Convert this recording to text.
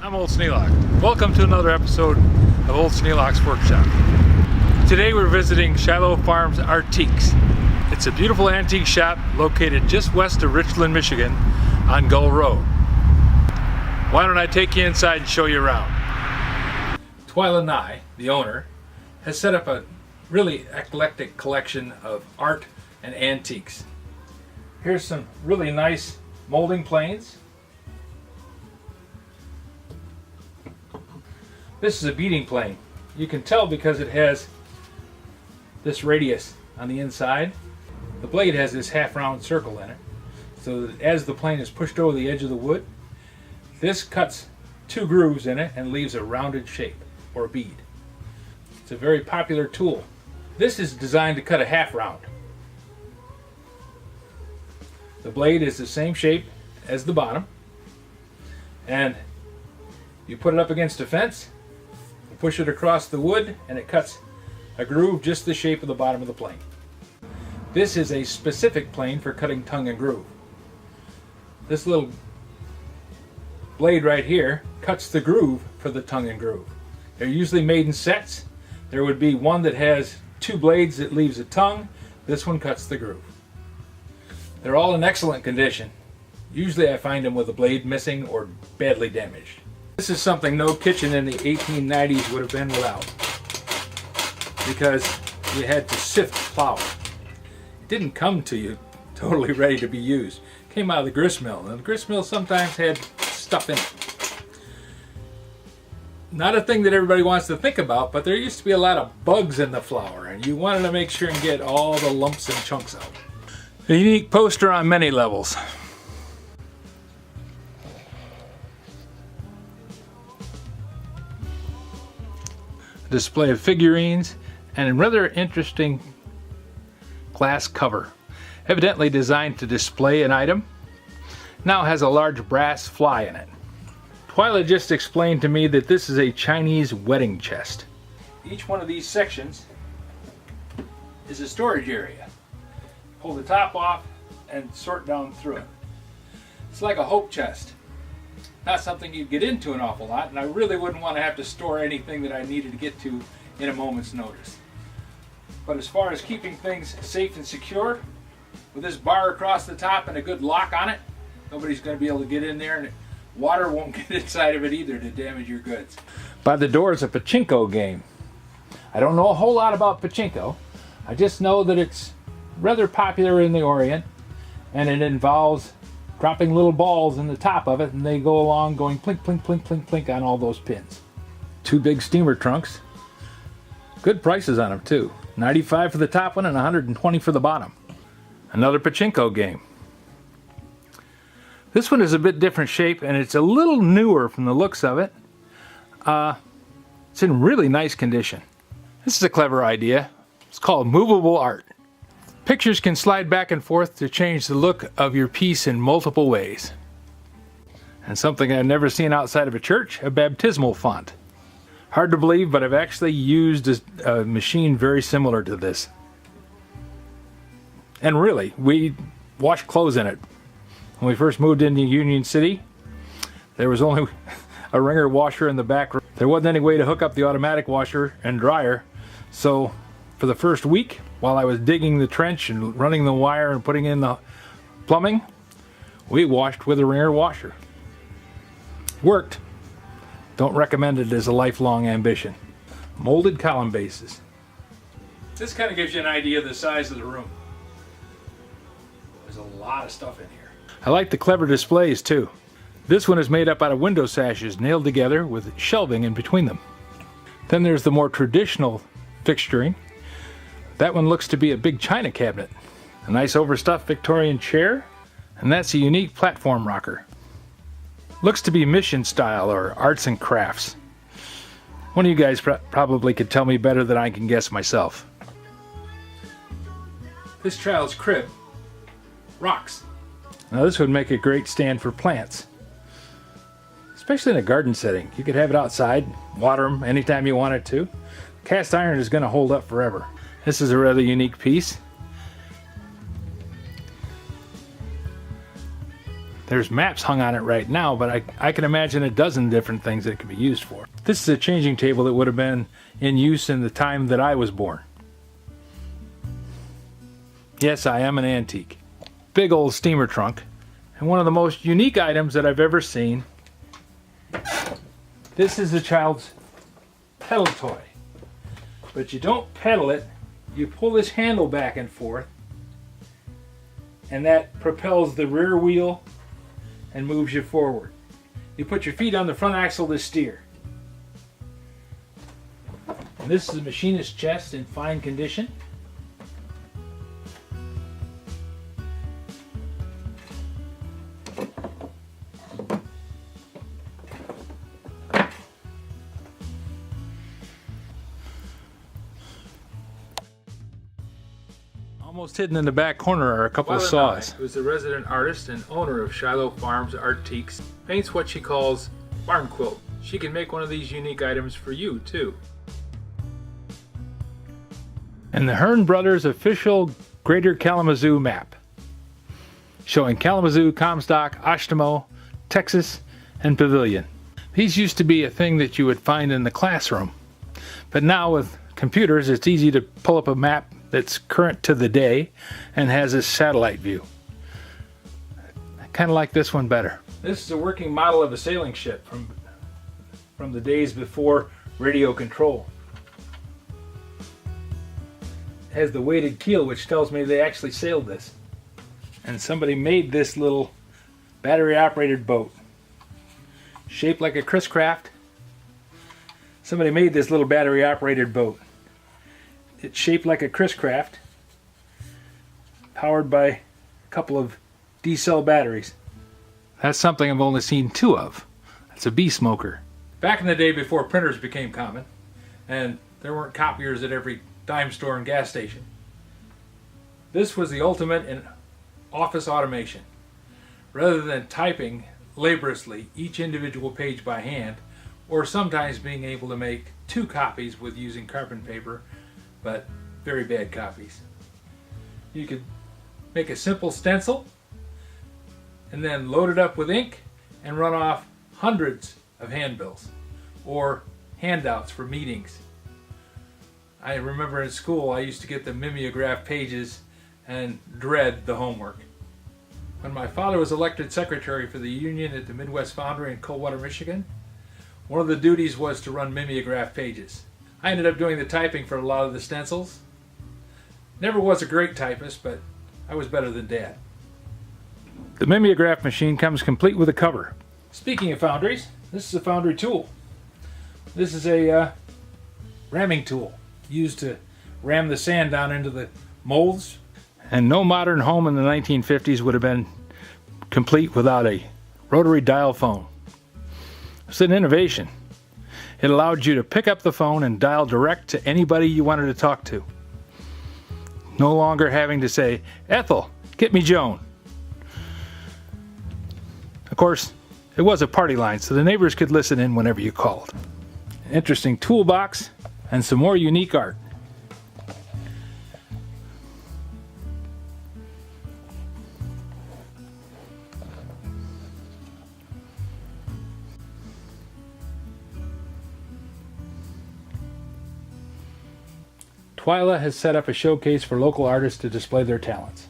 I'm Old Sneelock. Welcome to another episode of Old Sneelock's Workshop. Today we're visiting Shiloh Farms ARTiques. It's a beautiful antique shop located just west of Richland, Michigan on Gull Road. Why don't I take you inside and show you around? Twila L, the owner, has set up a really eclectic collection of art and antiques. Here's some really nice molding planes. This is a beading plane. You can tell because it has this radius on the inside. The blade has this half round circle in it, so that as the plane is pushed over the edge of the wood, this cuts two grooves in it and leaves a rounded shape or bead. It's a very popular tool. This is designed to cut a half round. The blade is the same shape as the bottom, and you put it up against a fence, push it across the wood, and it cuts a groove just the shape of the bottom of the plane. This is a specific plane for cutting tongue and groove. This little blade right here cuts the groove for the tongue and groove. They're usually made in sets. There would be one that has two blades that leaves a tongue. This one cuts the groove. They're all in excellent condition. Usually I find them with a blade missing or badly damaged. This is something no kitchen in the 1890s would have been without, because you had to sift flour. It didn't come to you totally ready to be used. It came out of the grist mill, and the grist mill sometimes had stuff in it. Not a thing that everybody wants to think about, but there used to be a lot of bugs in the flour, and you wanted to make sure and get all the lumps and chunks out. A unique poster on many levels. Display of figurines and a rather interesting glass cover, evidently designed to display an item. Now has a large brass fly in it. Twila just explained to me that this is a Chinese wedding chest. Each one of these sections is a storage area. Pull the top off and sort down through it. It's like a hope chest. Not something you'd get into an awful lot, and I really wouldn't want to have to store anything that I needed to get to in a moment's notice. But as far as keeping things safe and secure, with this bar across the top and a good lock on it, nobody's going to be able to get in there, and water won't get inside of it either to damage your goods. By the door is a Pachinko game. I don't know a whole lot about Pachinko. I just know that it's rather popular in the Orient, and it involves dropping little balls in the top of it, and they go along going plink, plink, plink, plink, plink on all those pins. Two big steamer trunks. Good prices on them too. $95 for the top one and $120 for the bottom. Another Pachinko game. This one is a bit different shape, and it's a little newer from the looks of it. It's in really nice condition. This is a clever idea. It's called movable art. Pictures can slide back and forth to change the look of your piece in multiple ways. And something I've never seen outside of a church, a baptismal font. Hard to believe, but I've actually used a machine very similar to this. And really, we wash clothes in it. When we first moved into Union City, there was only a wringer washer in the back room. There wasn't any way to hook up the automatic washer and dryer, so for the first week, while I was digging the trench and running the wire and putting in the plumbing, we washed with a wringer washer. Worked. Don't recommend it as a lifelong ambition. Molded column bases. This kind of gives you an idea of the size of the room. There's a lot of stuff in here. I like the clever displays too. This one is made up out of window sashes nailed together with shelving in between them. Then there's the more traditional fixturing. That one looks to be a big china cabinet. A nice overstuffed Victorian chair, and that's a unique platform rocker. Looks to be mission style or arts and crafts. One of you guys probably could tell me better than I can guess myself. This child's crib rocks. Now this would make a great stand for plants, especially in a garden setting. You could have it outside, water them anytime you wanted to. Cast iron is going to hold up forever. This is a rather unique piece. There's maps hung on it right now, but I can imagine a dozen different things that it could be used for. This is a changing table that would have been in use in the time that I was born. Yes, I am an antique. Big old steamer trunk. And one of the most unique items that I've ever seen. This is a child's pedal toy. But you don't pedal it, you pull this handle back and forth, and that propels the rear wheel and moves you forward. You put your feet on the front axle to steer. And this is a machinist's chest in fine condition. Almost hidden in the back corner are a couple of saws. Who's a resident artist and owner of Shiloh Farms ARTiques, paints what she calls barn quilt. She can make one of these unique items for you too. And the Hearn Brothers official Greater Kalamazoo map, showing Kalamazoo, Comstock, Oshtemo, Texas, and Pavilion. These used to be a thing that you would find in the classroom, but now with computers it's easy to pull up a map that's current to the day and has a satellite view. I kind of like this one better. This is a working model of a sailing ship from the days before radio control. It has the weighted keel, which tells me they actually sailed this. And somebody made this little battery operated boat shaped like a Chris Craft. Somebody made this little battery operated boat. It's shaped like a Chris Craft, powered by a couple of D-cell batteries. That's something I've only seen two of. That's a bee smoker. Back in the day before printers became common, and there weren't copiers at every dime store and gas station, this was the ultimate in office automation. Rather than typing laboriously each individual page by hand, or sometimes being able to make two copies with using carbon paper, but very bad copies. You could make a simple stencil and then load it up with ink and run off hundreds of handbills or handouts for meetings. I remember in school I used to get the mimeograph pages and dread the homework. When my father was elected secretary for the union at the Midwest Foundry in Coldwater, Michigan, one of the duties was to run mimeograph pages. I ended up doing the typing for a lot of the stencils. Never was a great typist, but I was better than Dad. The mimeograph machine comes complete with a cover. Speaking of foundries, this is a foundry tool. This is a ramming tool used to ram the sand down into the molds. And no modern home in the 1950s would have been complete without a rotary dial phone. It's an innovation. It allowed you to pick up the phone and dial direct to anybody you wanted to talk to. No longer having to say, "Ethel, get me Joan." Of course, it was a party line, so the neighbors could listen in whenever you called. An interesting toolbox and some more unique art. Twila has set up a showcase for local artists to display their talents.